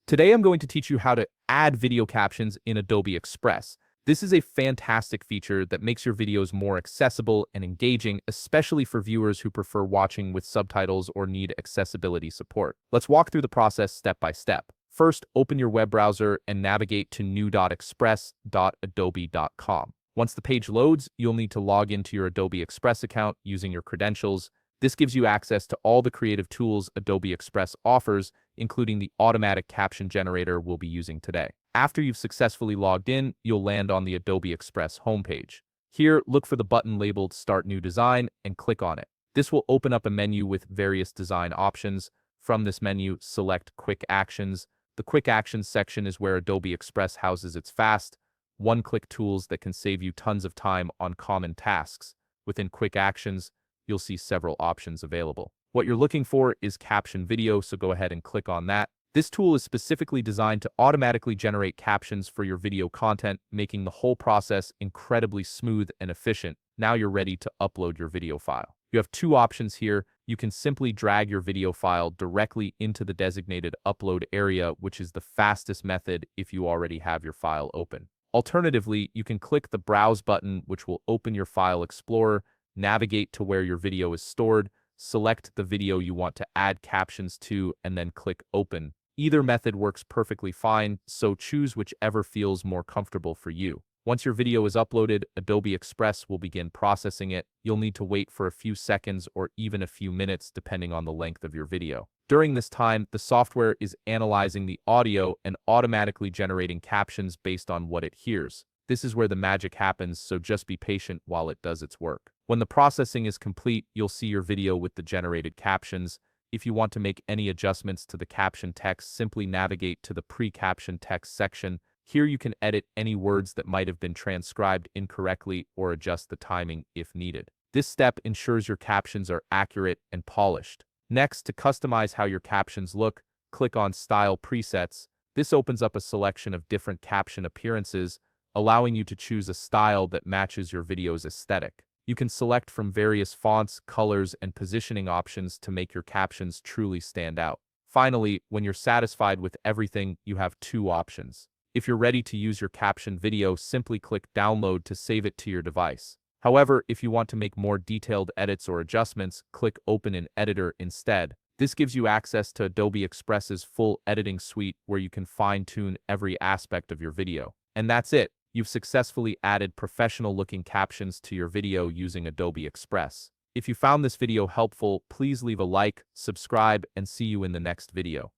Today I'm going to teach you how to add video captions in Adobe Express. This is a fantastic feature that makes your videos more accessible and engaging, especially for viewers who prefer watching with subtitles or need accessibility support. Let's walk through the process step by step. First, open your web browser and navigate to new.express.adobe.com. Once the page loads, you'll need to log into your Adobe Express account using your credentials. This gives you access to all the creative tools Adobe Express offers, including the automatic caption generator we'll be using today. After you've successfully logged in, you'll land on the Adobe Express homepage. Here, look for the button labeled Start New Design and click on it. This will open up a menu with various design options. From this menu, select Quick Actions. The Quick Actions section is where Adobe Express houses its fast, one-click tools that can save you tons of time on common tasks. Within Quick Actions, you'll see several options available. What you're looking for is caption video, so go ahead and click on that. This tool is specifically designed to automatically generate captions for your video content, making the whole process incredibly smooth and efficient. Now you're ready to upload your video file. You have two options here. You can simply drag your video file directly into the designated upload area, which is the fastest method if you already have your file open. Alternatively, you can click the Browse button, which will open your File Explorer, navigate to where your video is stored, select the video you want to add captions to, and then click Open. Either method works perfectly fine, so choose whichever feels more comfortable for you. Once your video is uploaded, Adobe Express will begin processing it. You'll need to wait for a few seconds or even a few minutes depending on the length of your video. During this time, the software is analyzing the audio and automatically generating captions based on what it hears. This is where the magic happens, so just be patient while it does its work. When the processing is complete, you'll see your video with the generated captions. If you want to make any adjustments to the caption text, simply navigate to the pre-caption text section. Here you can edit any words that might have been transcribed incorrectly or adjust the timing if needed. This step ensures your captions are accurate and polished. Next, to customize how your captions look, click on Style Presets. This opens up a selection of different caption appearances, allowing you to choose a style that matches your video's aesthetic. You can select from various fonts, colors, and positioning options to make your captions truly stand out. Finally, when you're satisfied with everything, you have two options. If you're ready to use your caption video, simply click Download to save it to your device. However, if you want to make more detailed edits or adjustments, click Open in Editor instead. This gives you access to Adobe Express's full editing suite where you can fine-tune every aspect of your video. And that's it. You've successfully added professional-looking captions to your video using Adobe Express. If you found this video helpful, please leave a like, subscribe, and see you in the next video.